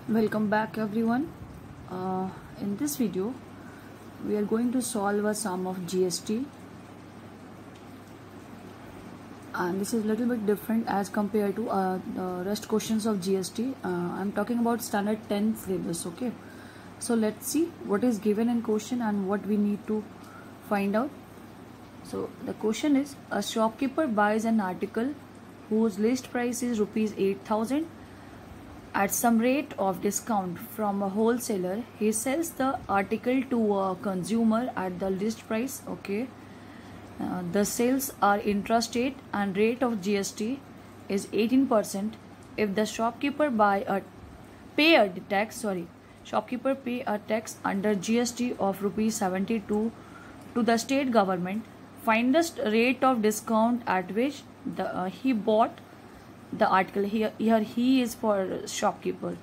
Welcome back everyone. In this video we are going to solve a sum of GST, and this is a little bit different as compared to the rest questions of GST. I'm talking about standard 10 syllabus. Okay, so let's see what is given in question and what we need to find out. So the question is, a shopkeeper buys an article whose list price is rupees 8,000 at some rate of discount from a wholesaler. He sells the article to a consumer at the list price. Okay, the sales are intrastate and rate of GST is 18%. If the shopkeeper pay a tax under GST of rupees 72 to the state government, find the rate of discount at which he bought the article. Here he is for shopkeeper,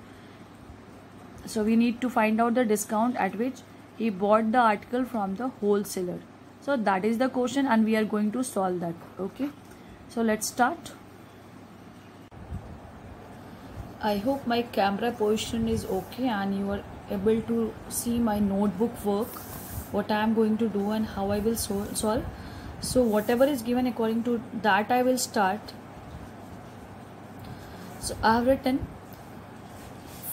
so we need to find out the discount at which he bought the article from the wholesaler. So that is the question and we are going to solve that. Okay, so let's start. I hope my camera position is okay and you are able to see my notebook work, what I am going to do and how I will solve. So whatever is given, according to that I will start. So I have written,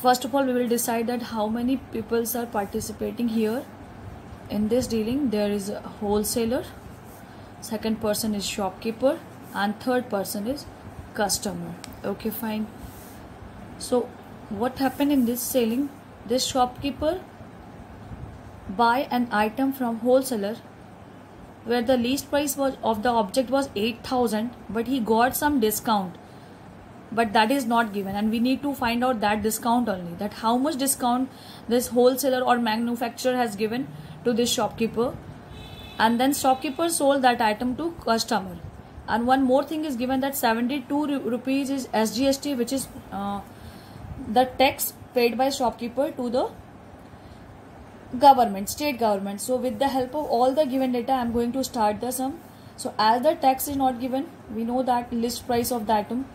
first of all we will decide that how many people are participating here in this dealing. There is a wholesaler, second person is shopkeeper, and third person is customer. Okay, fine. So what happened in this selling? This shopkeeper buy an item from wholesaler where the list price of the object was 8,000, but he got some discount, but that is not given, and we need to find out that discount only, that how much discount this wholesaler or manufacturer has given to this shopkeeper, and then shopkeeper sold that item to customer. And one more thing is given, that 72 rupees is SGST, which is the tax paid by shopkeeper to the government, state government. So with the help of all the given data, I am going to start the sum. So as the tax is not given, we know that list price of the item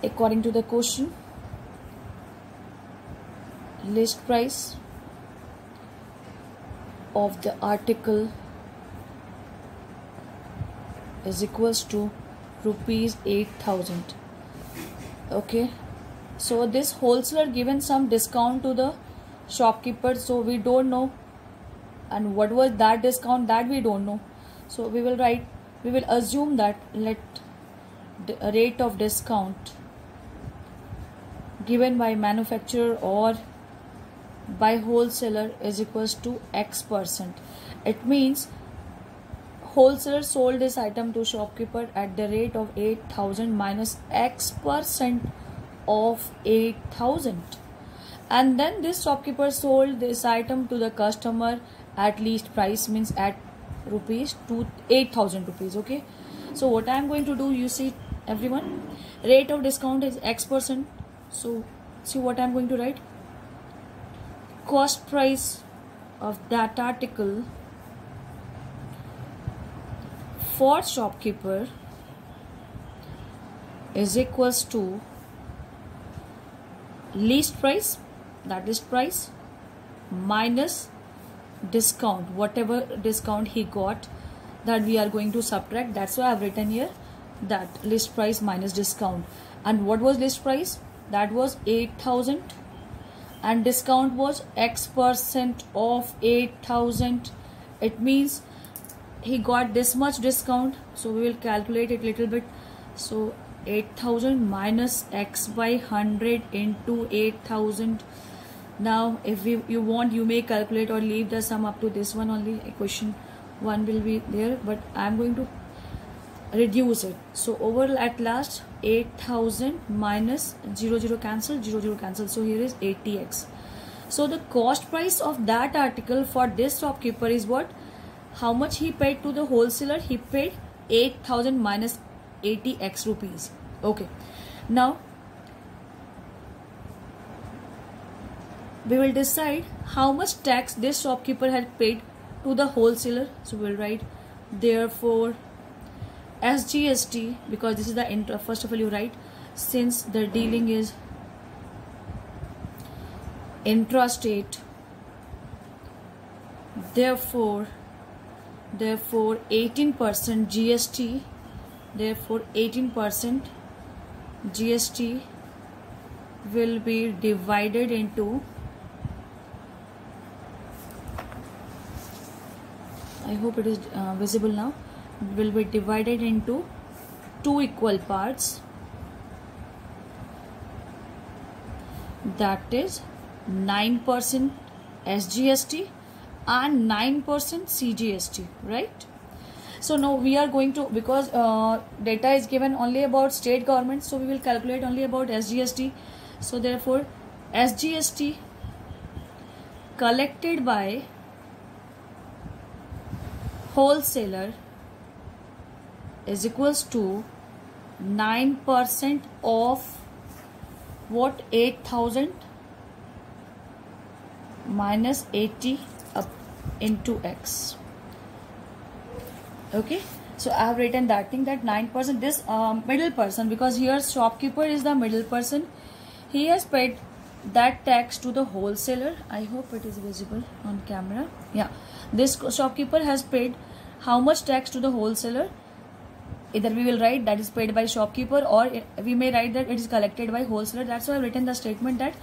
according to the question, list price of the article is equals to rupees 8,000. Okay, so this wholesaler given some discount to the shopkeeper, so we don't know, and what was that discount, that we don't know. So we will assume that let the rate of discount given by manufacturer or by wholesaler is equals to X%. It means wholesaler sold this item to shopkeeper at the rate of 8,000 minus X% of 8,000, and then this shopkeeper sold this item to the customer at least price, means at rupees 8,000 rupees. Okay, so what I am going to do, you see everyone, rate of discount is X%. So see what I am going to write, cost price of that article for shopkeeper is equals to list price, that is price, minus discount, whatever discount he got, that we are going to subtract. That's why I have written here that list price minus discount. And what was list price? That was 8,000 and discount was X% of 8,000. It means he got this much discount, so we will calculate it little bit. So 8,000 minus X by 100 into 8,000. Now if you want, you may calculate or leave the sum up to this one only. Equation 1 will be there, but I am going to reduce it. So over at last 8,000 minus 0 cancel, 0 cancel, so here is 80x. So the cost price of that article for this shopkeeper is what? How much he paid to the wholesaler? He paid 8,000 minus 80x rupees. Okay, now we will decide how much tax this shopkeeper had paid to the wholesaler. So we will write, therefore SGST, because this is the first of all you write, since the dealing is intrastate. Therefore 18% GST, therefore 18% GST will be divided into, I hope it is visible now, will be divided into two equal parts, that is 9% SGST and 9% CGST, right? So now we are going to, because data is given only about state government, so we will calculate only about SGST. So therefore SGST collected by wholesaler is equals to 9% of what, 8,000 minus 80 up into X. Okay, so I have written that thing, that 9%, this middle person, because here shopkeeper is the middle person, he has paid that tax to the wholesaler. I hope it is visible on camera. Yeah, this shopkeeper has paid how much tax to the wholesaler? Either we will write that is paid by shopkeeper, or we may write that it is collected by wholesaler. That's why I've written the statement that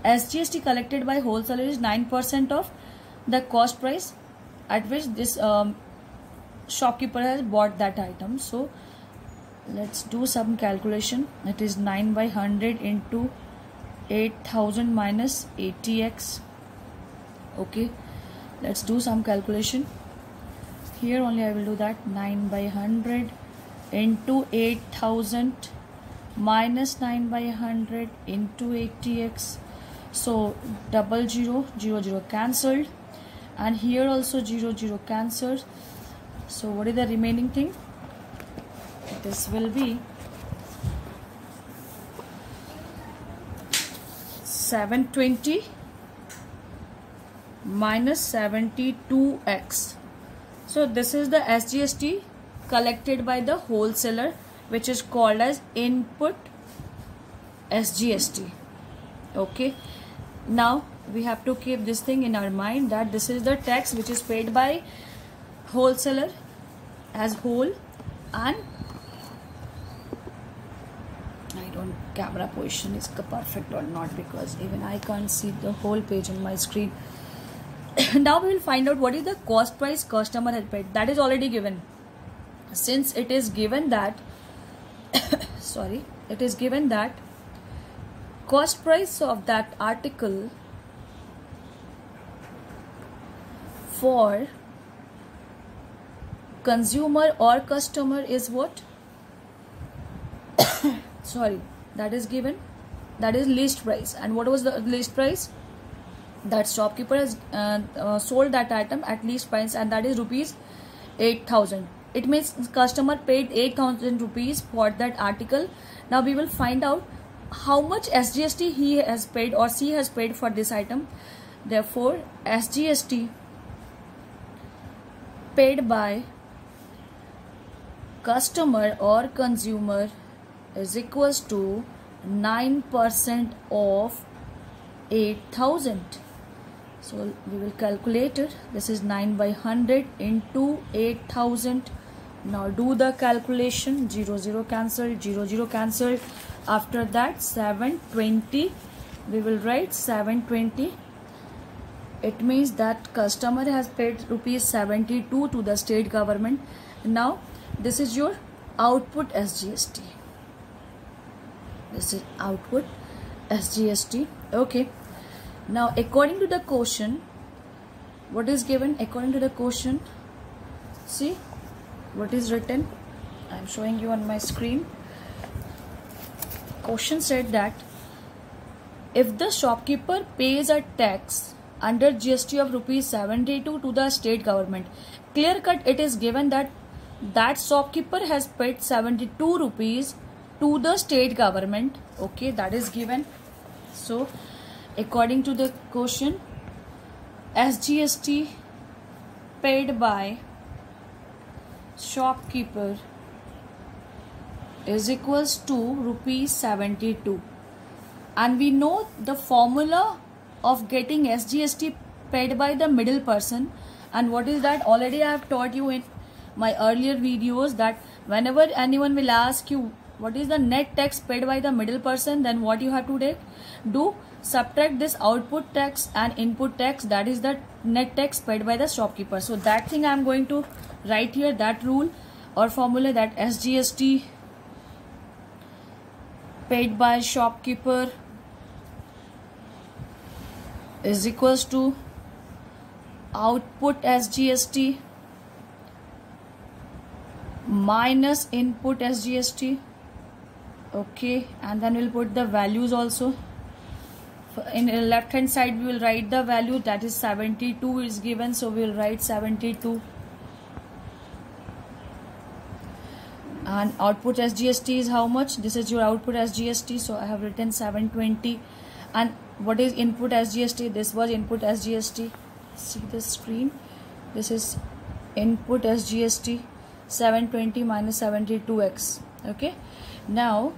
SGST collected by wholesaler is 9% of the cost price at which this shopkeeper has bought that item. So let's do some calculation. It is 9 by 100 into 8,000 minus 80x. Okay, let's do some calculation. Here only I will do that. 9 by 100 into 8,000 minus 9 by 100 into 80x. So 0 0 0 cancelled, and here also 0 0 cancelled. So what is the remaining thing? This will be 720 minus 72x. So this is the SGST collected by the wholesaler, which is called as input SGST. Okay, now we have to keep this thing in our mind, that this is the tax which is paid by wholesaler as whole, and I don't, camera position is perfect or not, because even I can't see the whole page on my screen. Now we will find out what is the cost price customer has paid. That is already given. Since it is given that sorry, it is given that cost price of that article for consumer or customer is what? Sorry, that is given, that is list price. And what was the list price? That shopkeeper has sold that item at least price, and that is rupees 8,000. It means customer paid 8,000 rupees for that article. Now we will find out how much SGST he has paid or she has paid for this item. Therefore SGST paid by customer or consumer is equals to 9% of 8,000. So we will calculate it. This is 9 by 100 into 8,000. Now do the calculation. 0 0 cancelled, 0 0 cancelled. After that 720, we will write 720. It means that customer has paid rupees 72 to the state government. Now this is your output SGST. This is output SGST. Okay. Now according to the question, what is given? According to the question, see what is written. I am showing you on my screen. Question said that if the shopkeeper pays a tax under GST of rupees 72 to the state government, clear cut it is given that that shopkeeper has paid 72 rupees to the state government. Okay, that is given. So according to the question, SGST paid by shopkeeper is equals to rupees 72, and we know the formula of getting SGST paid by the middle person. And what is that? Already I have taught you in my earlier videos that whenever anyone will ask you what is the net tax paid by the middle person, then what you have to do, subtract this output tax and input tax, that is the net tax paid by the shopkeeper. So that thing I am going to write here, that rule or formula, that SGST paid by shopkeeper is equals to output SGST minus input SGST. Okay, and then we'll put the values also. In the left hand side we will write the value, that is 72 is given, so we will write 72. And output SGST is how much? This is your output SGST, so I have written 720. And what is input SGST? This was input SGST. See the screen, this is input SGST, 720 minus 72x. Okay, now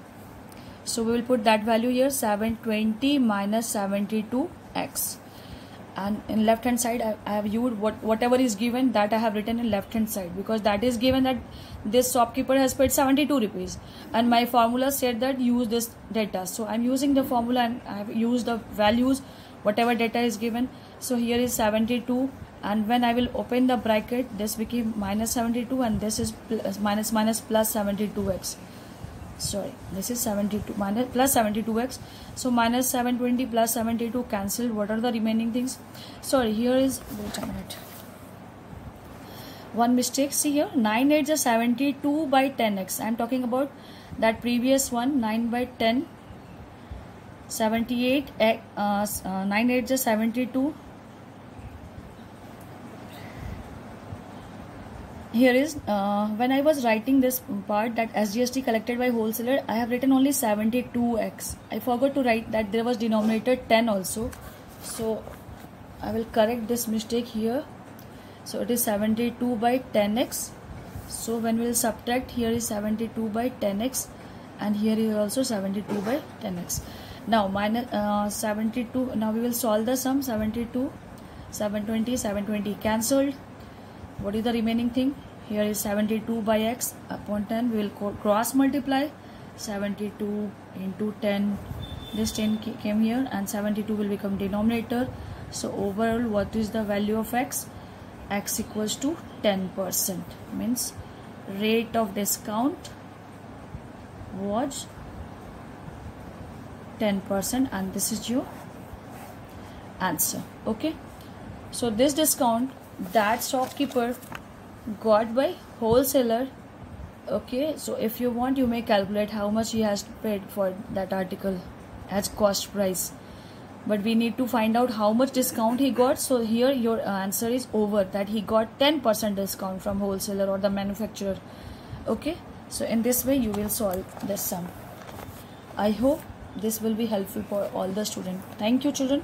so we will put that value here, 720 minus 72x. And in left hand side I have used whatever is given, that I have written in left hand side, because that is given that this shopkeeper has paid 72 rupees and my formula said that use this data. So I am using the formula and I have used the values whatever data is given. So here is 72, and when I will open the bracket, this became minus 72 and this is minus plus 72x. Sorry, this is 72 minus plus 72x. So minus 720 plus 72 cancelled. What are the remaining things? Sorry, here is, wait a minute, one mistake. See here, 9 8 is 72 by 10x. I am talking about that previous one, 9 by 10, 78, 9 8 is 72. Here is when I was writing this part, that SGST collected by wholesaler, I have written only 72x. I forgot to write that there was denominator 10 also, so I will correct this mistake here. So it is 72 by 10x. So when we will subtract, here is 72 by 10x and here is also 72 by 10x. Now minus 72. Now we will solve the sum. 72, 720, 720 cancelled. What is the remaining thing? Here is 72 by x upon 10. We will cross multiply. 72 into 10. This 10 came here and 72 will become denominator. So overall, what is the value of x? X equals to 10%. Means rate of discount was 10%, and this is your answer. Okay. So this discount that shopkeeper got by wholesaler. Okay, so if you want, you may calculate how much he has paid for that article as cost price, but we need to find out how much discount he got. So here your answer is over, that he got 10% discount from wholesaler or the manufacturer. Okay, so in this way you will solve this sum. I hope this will be helpful for all the students. Thank you, children.